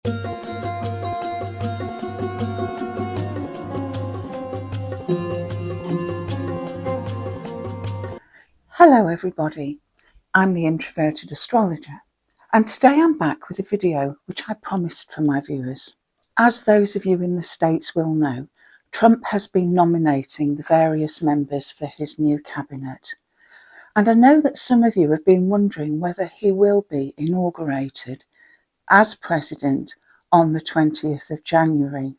Hello everybody, I'm the introverted astrologer, and today I'm back with a video which I promised for my viewers. As those of you in the States will know, Trump has been nominating the various members for his new cabinet. And I know that some of you have been wondering whether he will be inaugurated as president on the 20th of January.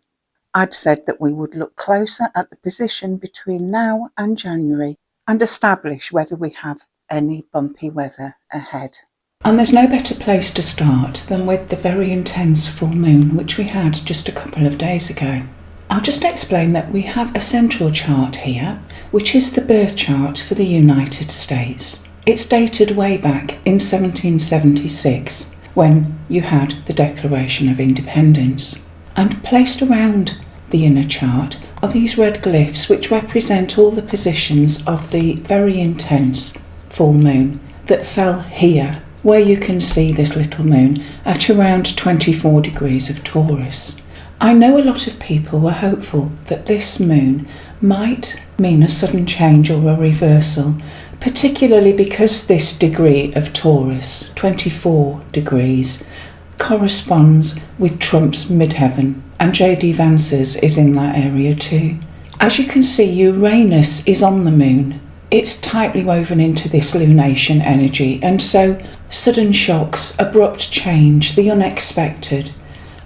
I'd said that we would look closer at the position between now and January and establish whether we have any bumpy weather ahead. And there's no better place to start than with the very intense full moon which we had just a couple of days ago. I'll just explain that we have a central chart here, which is the birth chart for the United States. It's dated way back in 1776, when you had the Declaration of Independence. And placed around the inner chart are these red glyphs which represent all the positions of the very intense full moon that fell here, where you can see this little moon at around 24 degrees of Taurus. I know a lot of people were hopeful that this moon might mean a sudden change or a reversal, particularly because this degree of Taurus, 24 degrees, corresponds with Trump's midheaven, and JD Vance's is in that area too. As you can see, Uranus is on the moon. It's tightly woven into this lunation energy, and so sudden shocks, abrupt change, the unexpected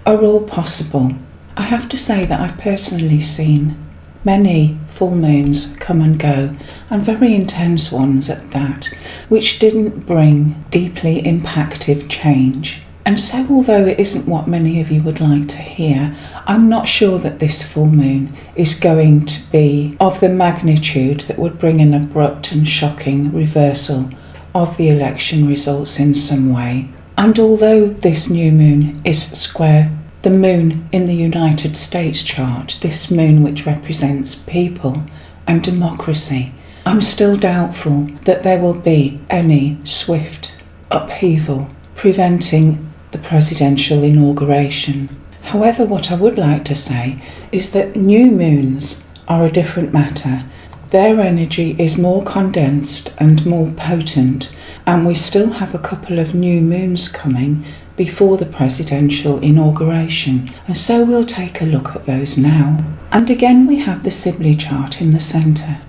are all possible. I have to say that I've personally seen many full moons come and go, and very intense ones at that, which didn't bring deeply impactful change. And so although it isn't what many of you would like to hear, I'm not sure that this full moon is going to be of the magnitude that would bring an abrupt and shocking reversal of the election results in some way. And although this new moon is square the moon in the United States chart, this moon which represents people and democracy, I'm still doubtful that there will be any swift upheaval preventing the presidential inauguration. However, what I would like to say is that new moons are a different matter. Their energy is more condensed and more potent, and we still have a couple of new moons coming before the presidential inauguration, and so we'll take a look at those now. And again, we have the Sibley chart in the centre,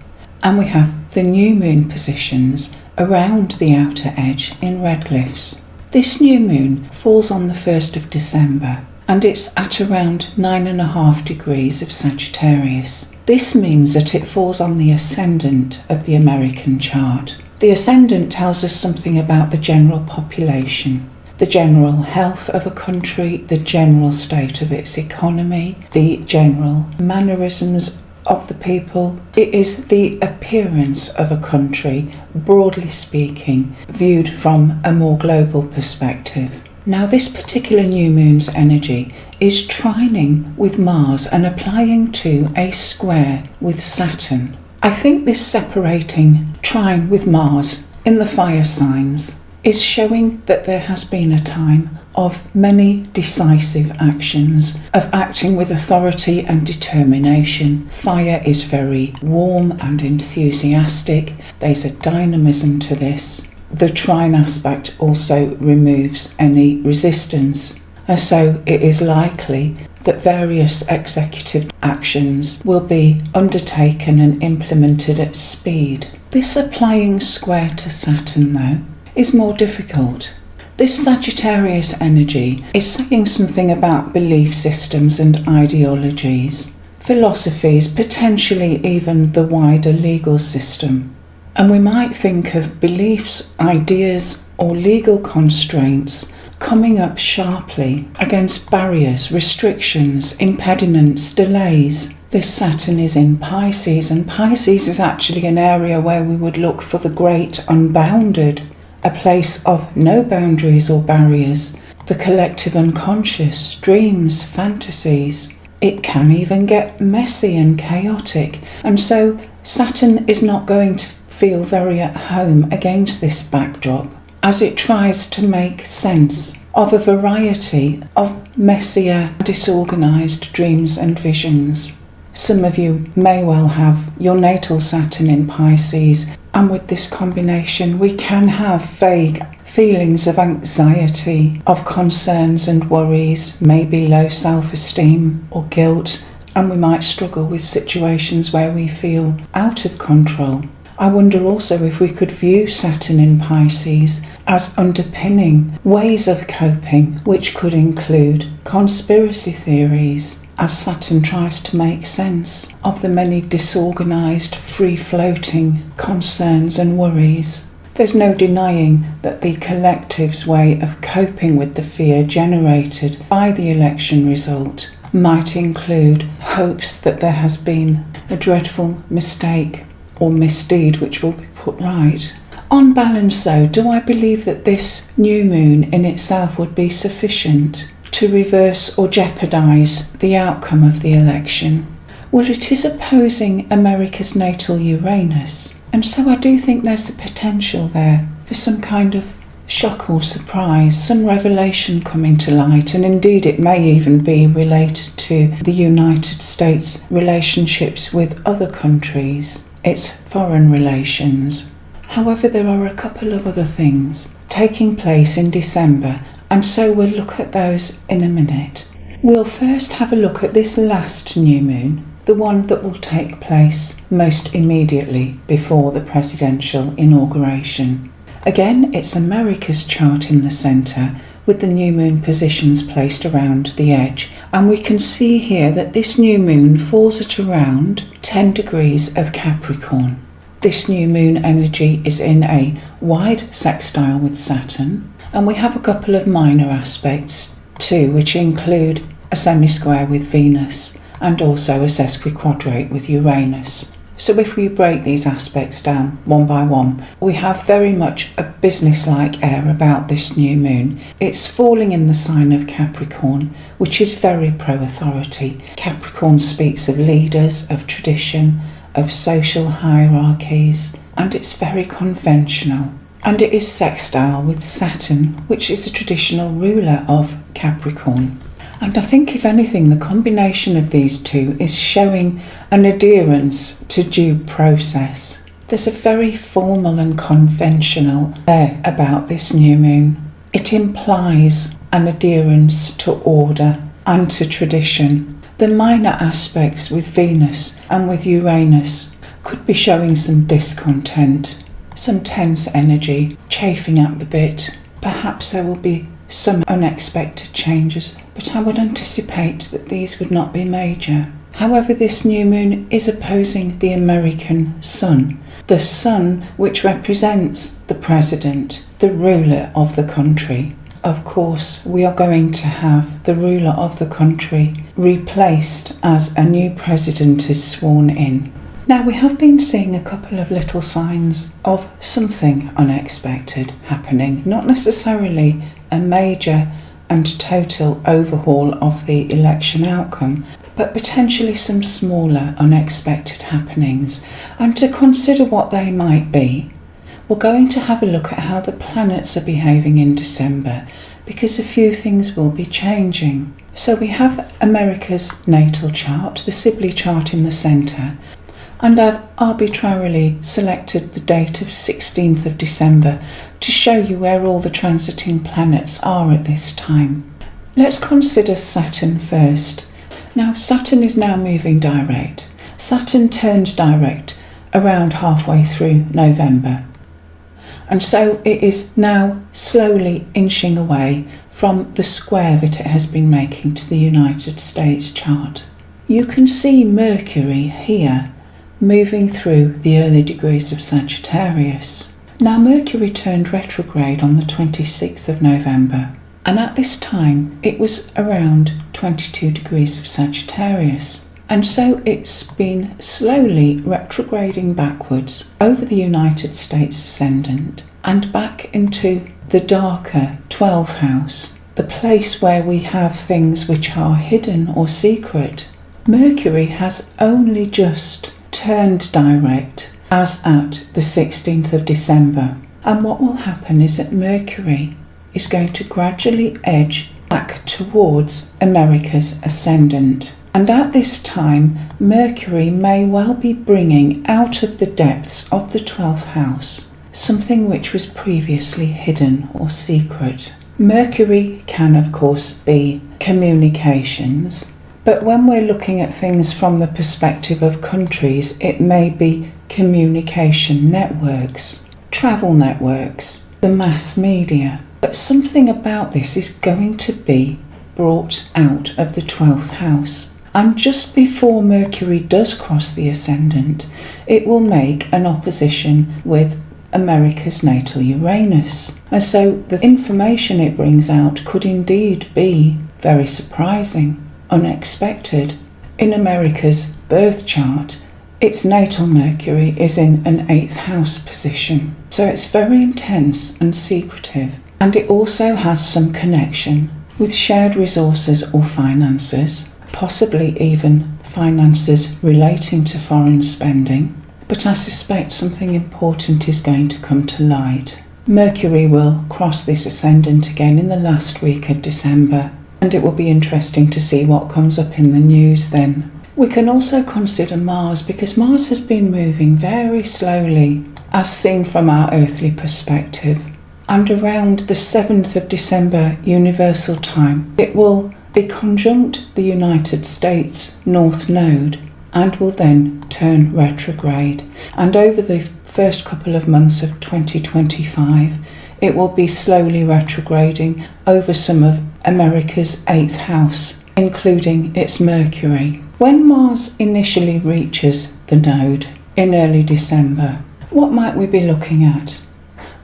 and we have the new moon positions around the outer edge in red glyphs. This new moon falls on the 1st of December, and it's at around 9.5 degrees of Sagittarius. This means that it falls on the ascendant of the American chart. The ascendant tells us something about the general population, the general health of a country, the general state of its economy, the general mannerisms of the people. It is the appearance of a country, broadly speaking, viewed from a more global perspective. Now, this particular new moon's energy is trining with Mars and applying to a square with Saturn. I think this separating trine with Mars in the fire signs is showing that there has been a time of many decisive actions, of acting with authority and determination. Fire is very warm and enthusiastic. There's a dynamism to this. The trine aspect also removes any resistance, and so it is likely that various executive actions will be undertaken and implemented at speed. This applying square to Saturn, though, is more difficult. This Sagittarius energy is saying something about belief systems and ideologies, philosophies, potentially even the wider legal system. And we might think of beliefs, ideas, or legal constraints coming up sharply against barriers, restrictions, impediments, delays. This Saturn is in Pisces, and Pisces is actually an area where we would look for the great unbounded, a place of no boundaries or barriers, the collective unconscious, dreams, fantasies. It can even get messy and chaotic, and so Saturn is not going to feel very at home against this backdrop as it tries to make sense of a variety of messier, disorganised dreams and visions. Some of you may well have your natal Saturn in Pisces, and with this combination we can have vague feelings of anxiety, of concerns and worries, maybe low self-esteem or guilt, and we might struggle with situations where we feel out of control. I wonder also if we could view Saturn in Pisces as underpinning ways of coping, which could include conspiracy theories, as Saturn tries to make sense of the many disorganised, free-floating concerns and worries. There's no denying that the collective's way of coping with the fear generated by the election result might include hopes that there has been a dreadful mistake or misdeed which will be put right. On balance though, do I believe that this new moon in itself would be sufficient to reverse or jeopardise the outcome of the election? Well, it is opposing America's natal Uranus, and so I do think there's the potential there for some kind of shock or surprise, some revelation coming to light, and indeed it may even be related to the United States' relationships with other countries, its foreign relations. However, there are a couple of other things taking place in December, and so we'll look at those in a minute. We'll first have a look at this last new moon, the one that will take place most immediately before the presidential inauguration. Again, it's America's chart in the centre, with the new moon positions placed around the edge, and we can see here that this new moon falls at around 10 degrees of Capricorn. This new moon energy is in a wide sextile with Saturn, and we have a couple of minor aspects too, which include a semi-square with Venus and also a sesquiquadrate with Uranus. So if we break these aspects down one by one, we have very much a business-like air about this new moon. It's falling in the sign of Capricorn, which is very pro-authority. Capricorn speaks of leaders, of tradition, of social hierarchies, and it's very conventional. And it is sextile with Saturn, which is a traditional ruler of Capricorn. And I think, if anything, the combination of these two is showing an adherence to due process. There's a very formal and conventional air about this new moon. It implies an adherence to order and to tradition. The minor aspects with Venus and with Uranus could be showing some discontent, some tense energy, chafing at the bit. Perhaps there will be some unexpected changes, but I would anticipate that these would not be major. However, this new moon is opposing the American sun, the sun which represents the president, the ruler of the country. Of course, we are going to have the ruler of the country replaced as a new president is sworn in. Now, we have been seeing a couple of little signs of something unexpected happening, not necessarily a major and total overhaul of the election outcome, but potentially some smaller unexpected happenings. And to consider what they might be, we're going to have a look at how the planets are behaving in December, because a few things will be changing. So we have America's natal chart, the Sibley chart in the centre, and I've arbitrarily selected the date of 16th of December to show you where all the transiting planets are at this time. Let's consider Saturn first. Now, Saturn is now moving direct. Saturn turned direct around halfway through November, and so it is now slowly inching away from the square that it has been making to the United States chart. You can see Mercury here moving through the early degrees of Sagittarius. Now, Mercury turned retrograde on the 26th of November, and at this time it was around 22 degrees of Sagittarius, and so it's been slowly retrograding backwards over the United States ascendant and back into the darker 12th house, the place where we have things which are hidden or secret. Mercury has only just turned direct as at the 16th of December, and what will happen is that Mercury is going to gradually edge back towards America's ascendant. And at this time, Mercury may well be bringing out of the depths of the 12th house something which was previously hidden or secret. Mercury can, of course, be communications, but when we're looking at things from the perspective of countries, it may be communication networks, travel networks, the mass media. But something about this is going to be brought out of the 12th house. And just before Mercury does cross the ascendant, it will make an opposition with America's natal Uranus. And so the information it brings out could indeed be very surprising, unexpected. In America's birth chart, its natal Mercury is in an 8th house position. So it's very intense and secretive. And it also has some connection with shared resources or finances, possibly even finances relating to foreign spending. But I suspect something important is going to come to light. Mercury will cross this ascendant again in the last week of December, and it will be interesting to see what comes up in the news then. We can also consider Mars, because Mars has been moving very slowly, as seen from our earthly perspective. And around the 7th of December Universal Time, it will be conjunct the United States North Node and will then turn retrograde. And over the first couple of months of 2025, it will be slowly retrograding over some of America's 8th house, including its Mercury. When Mars initially reaches the node in early December, what might we be looking at?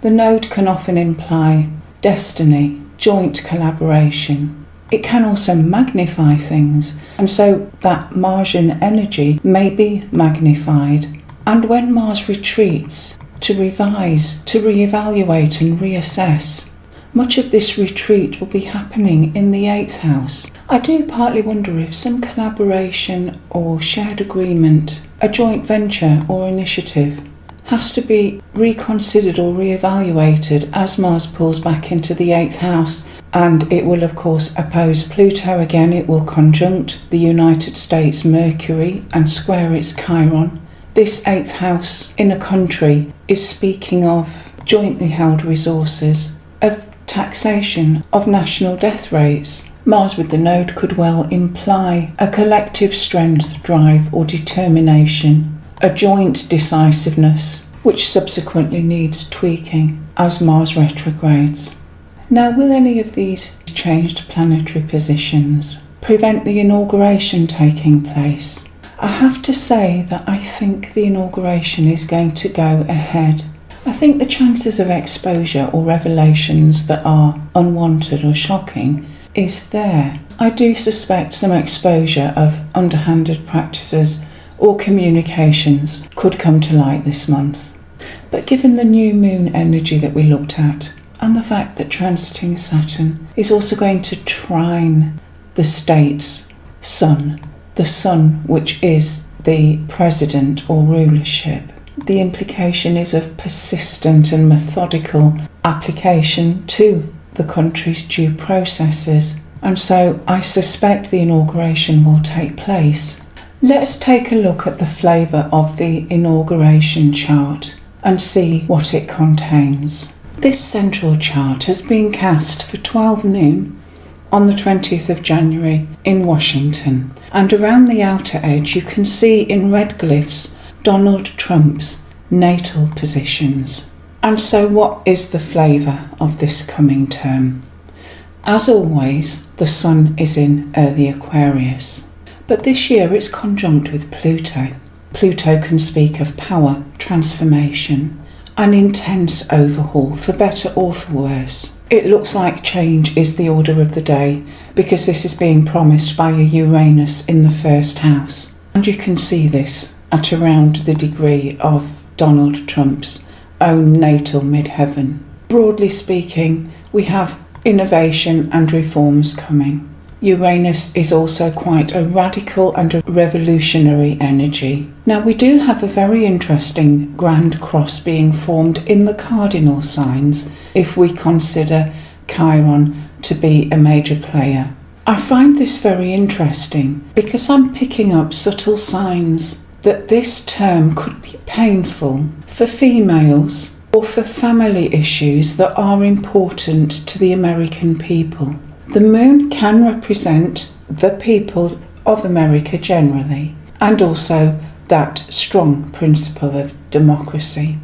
The node can often imply destiny, joint collaboration. It can also magnify things, and so that Martian energy may be magnified. And when Mars retreats to revise, to reevaluate and reassess, much of this retreat will be happening in the 8th house. I do partly wonder if some collaboration or shared agreement, a joint venture or initiative, has to be reconsidered or reevaluated as Mars pulls back into the 8th house. And it will, of course, oppose Pluto again. It will conjunct the United States Mercury and square its Chiron. This 8th house in a country is speaking of jointly held resources, of taxation, of national death rates. Mars with the node could well imply a collective strength, drive or determination, a joint decisiveness, which subsequently needs tweaking as Mars retrogrades. Now, will any of these changed planetary positions prevent the inauguration taking place? I have to say that I think the inauguration is going to go ahead. I think the chances of exposure or revelations that are unwanted or shocking is there. I do suspect some exposure of underhanded practices or communications could come to light this month. But given the new moon energy that we looked at, and the fact that transiting Saturn is also going to trine the state's sun, the sun which is the president or rulership, the implication is of persistent and methodical application to the country's due processes. And so I suspect the inauguration will take place. Let's take a look at the flavour of the inauguration chart and see what it contains. This central chart has been cast for 12 noon on the 20th of January in Washington, and around the outer edge you can see in red glyphs Donald Trump's natal positions. And so what is the flavour of this coming term? As always, the Sun is in early Aquarius, but this year it's conjunct with Pluto. Pluto can speak of power, transformation, an intense overhaul, for better or for worse. It looks like change is the order of the day, because this is being promised by a Uranus in the 1st house. And you can see this at around the degree of Donald Trump's own natal midheaven. Broadly speaking, we have innovation and reforms coming. Uranus is also quite a radical and a revolutionary energy. Now, we do have a very interesting grand cross being formed in the cardinal signs if we consider Chiron to be a major player. I find this very interesting because I'm picking up subtle signs that this term could be painful for females or for family issues that are important to the American people. The moon can represent the people of America generally, and also that strong principle of democracy.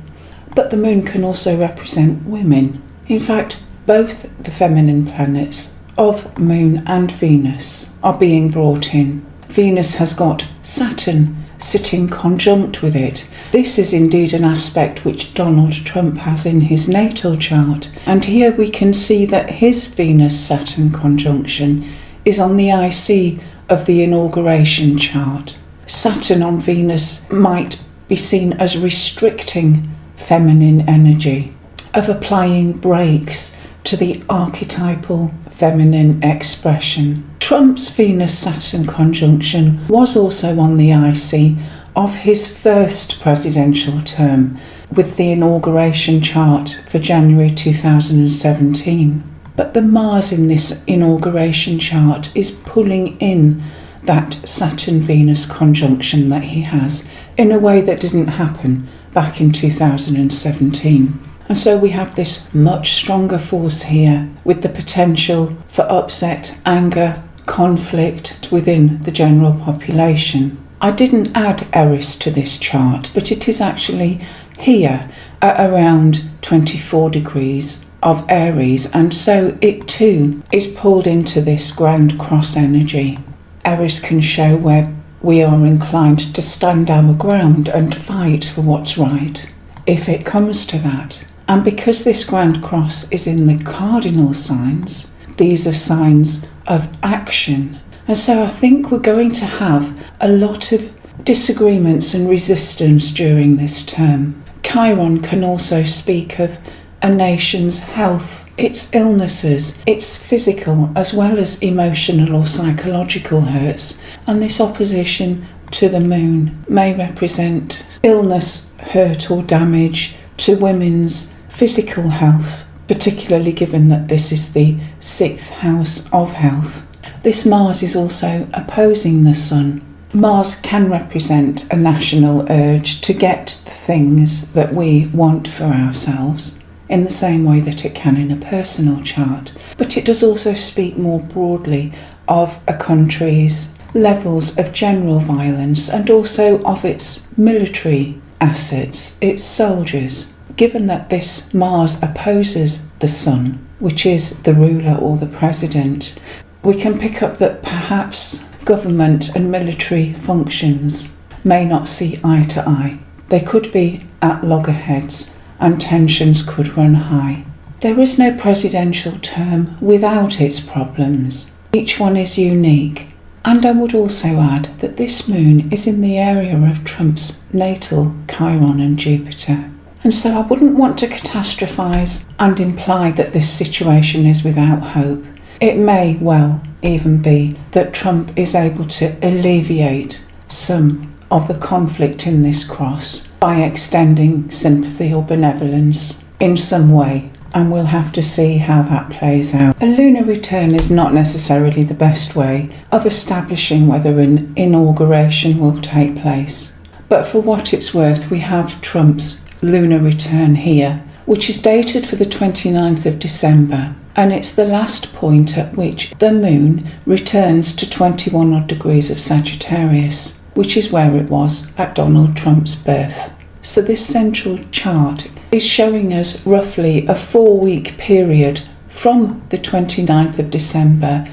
But the moon can also represent women. In fact, both the feminine planets of Moon and Venus are being brought in. Venus has got Saturn sitting conjunct with it. This is indeed an aspect which Donald Trump has in his natal chart, and here we can see that his Venus-Saturn conjunction is on the IC of the Inauguration Chart. Saturn on Venus might be seen as restricting feminine energy, of applying brakes to the archetypal feminine expression. Trump's Venus-Saturn conjunction was also on the IC of his first presidential term with the Inauguration Chart for January 2017. But the Mars in this Inauguration Chart is pulling in that Saturn-Venus conjunction that he has in a way that didn't happen back in 2017. And so we have this much stronger force here with the potential for upset, anger, conflict within the general population. I didn't add Eris to this chart, but it is actually here at around 24 degrees of Aries, and so it too is pulled into this grand cross energy. Eris can show where we are inclined to stand our ground and fight for what's right, if it comes to that. And because this Grand Cross is in the cardinal signs, these are signs of action. And so I think we're going to have a lot of disagreements and resistance during this term. Chiron can also speak of a nation's health, its illnesses, its physical as well as emotional or psychological hurts. And this opposition to the moon may represent illness, hurt or damage to women's physical health, particularly given that this is the 6th house of health. This Mars is also opposing the Sun. Mars can represent a national urge to get the things that we want for ourselves in the same way that it can in a personal chart. But it does also speak more broadly of a country's levels of general violence and also of its military assets, its soldiers. Given that this Mars opposes the Sun, which is the ruler or the president, we can pick up that perhaps government and military functions may not see eye to eye. They could be at loggerheads and tensions could run high. There is no presidential term without its problems. Each one is unique. And I would also add that this moon is in the area of Trump's natal Chiron and Jupiter. And so I wouldn't want to catastrophise and imply that this situation is without hope. It may well even be that Trump is able to alleviate some of the conflict in this cross by extending sympathy or benevolence in some way, and we'll have to see how that plays out. A lunar return is not necessarily the best way of establishing whether an inauguration will take place. But for what it's worth, we have Trump's lunar return here, which is dated for the 29th of December, and it's the last point at which the moon returns to 21 odd degrees of Sagittarius, which is where it was at Donald Trump's birth. So this central chart is showing us roughly a 4-week period from the 29th of December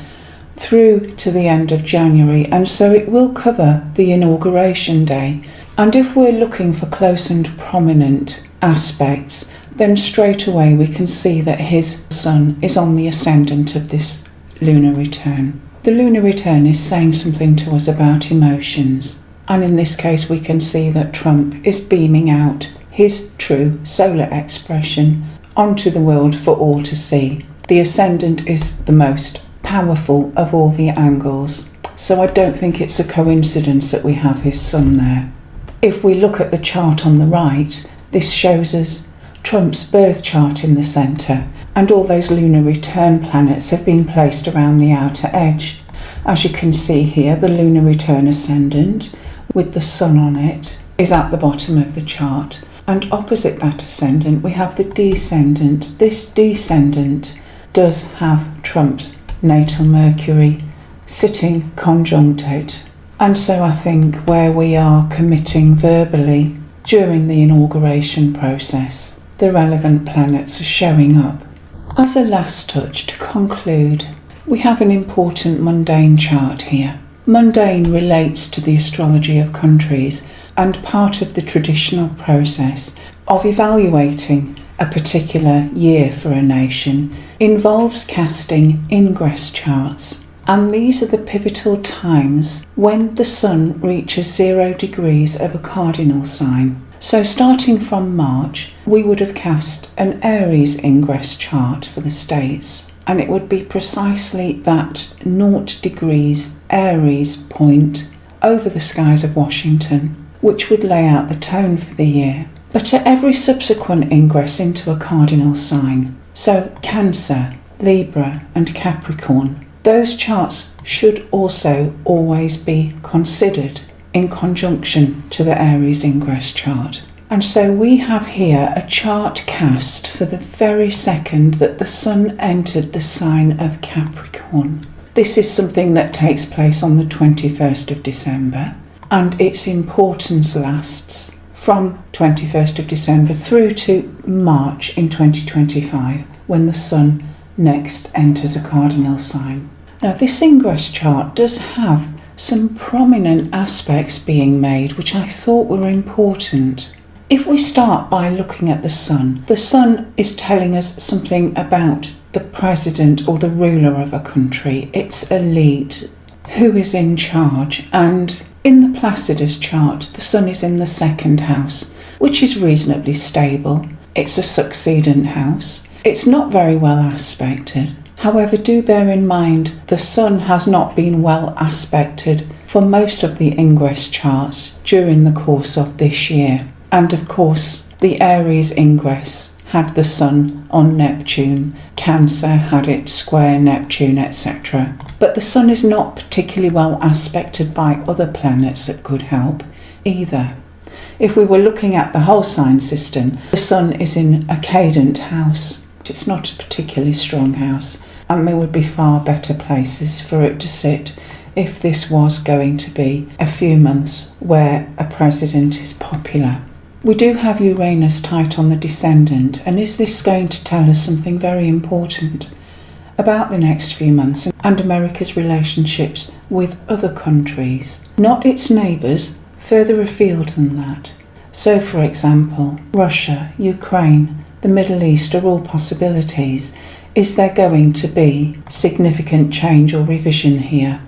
through to the end of January, and so it will cover the inauguration day. And if we're looking for close and prominent aspects, then straight away we can see that his Sun is on the ascendant of this lunar return. The lunar return is saying something to us about emotions, and in this case we can see that Trump is beaming out his true solar expression onto the world for all to see. The ascendant is the most powerful of all the angles, so I don't think it's a coincidence that we have his Sun there. If we look at the chart on the right, this shows us Trump's birth chart in the centre, and all those lunar return planets have been placed around the outer edge. As you can see here, the lunar return ascendant with the sun on it is at the bottom of the chart, and opposite that ascendant we have the descendant. This descendant does have Trump's natal Mercury sitting conjunct it, and so I think where we are committing verbally during the inauguration process, the relevant planets are showing up. As a last touch to conclude, we have an important mundane chart here. Mundane relates to the astrology of countries and part of the traditional process of evaluating a particular year for a nation involves casting ingress charts, and these are the pivotal times when the sun reaches 0 degrees of a cardinal sign. So starting from March, we would have cast an Aries ingress chart for the states, and it would be precisely that 0 degrees Aries point over the skies of Washington, which would lay out the tone for the year. But at every subsequent ingress into a cardinal sign, so Cancer, Libra and Capricorn, those charts should also always be considered in conjunction to the Aries ingress chart. And so we have here a chart cast for the very second that the sun entered the sign of Capricorn. This is something that takes place on the 21st of December, and its importance lasts from 21st of December through to March in 2025, when the sun next enters a cardinal sign. Now, this ingress chart does have some prominent aspects being made which I thought were important. If we start by looking at the sun is telling us something about the president or the ruler of a country, its elite, who is in charge. And in the Placidus chart, the sun is in the second house, which is reasonably stable. It's a succeedent house. It's not very well aspected. However, do bear in mind the sun has not been well aspected for most of the ingress charts during the course of this year. And of course, the Aries ingress had the sun on Neptune, Cancer had it square Neptune, etc. But the sun is not particularly well aspected by other planets that could help either. If we were looking at the whole sign system, the sun is in a cadent house. It's not a particularly strong house, and there would be far better places for it to sit if this was going to be a few months where a president is popular. We do have Uranus tight on the descendant, and is this going to tell us something very important about the next few months and America's relationships with other countries, not its neighbours, further afield than that? So, for example, Russia, Ukraine, the Middle East are all possibilities. Is there going to be significant change or revision here?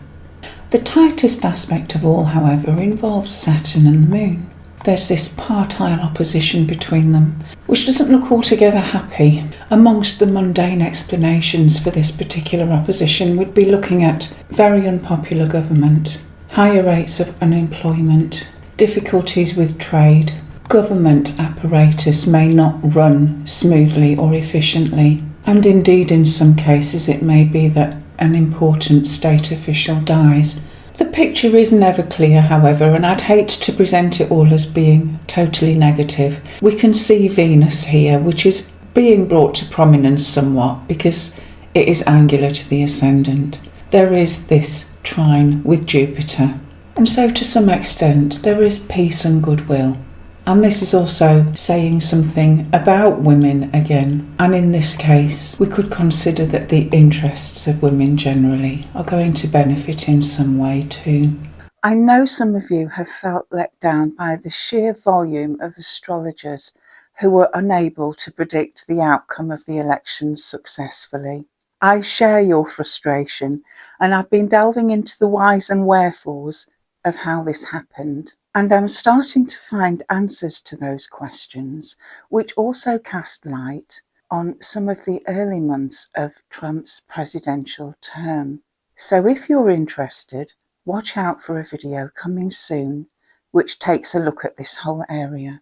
The tightest aspect of all, however, involves Saturn and the Moon. There's this partile opposition between them, which doesn't look altogether happy. Amongst the mundane explanations for this particular opposition, we'd be looking at very unpopular government, higher rates of unemployment, difficulties with trade. Government apparatus may not run smoothly or efficiently, and indeed in some cases it may be that an important state official dies. The picture is never clear, however, and I'd hate to present it all as being totally negative. We can see Venus here, which is being brought to prominence somewhat because it is angular to the ascendant. There is this trine with Jupiter, and so to some extent there is peace and goodwill. And this is also saying something about women again, and in this case we could consider that the interests of women generally are going to benefit in some way too. I know some of you have felt let down by the sheer volume of astrologers who were unable to predict the outcome of the elections successfully. I share your frustration, and I've been delving into the whys and wherefores of how this happened. And I'm starting to find answers to those questions, which also cast light on some of the early months of Trump's presidential term. So if you're interested, watch out for a video coming soon, which takes a look at this whole area.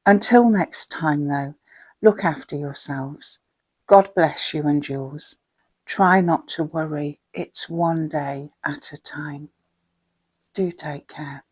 Until next time though, look after yourselves. God bless you and yours. Try not to worry. It's one day at a time. Do take care.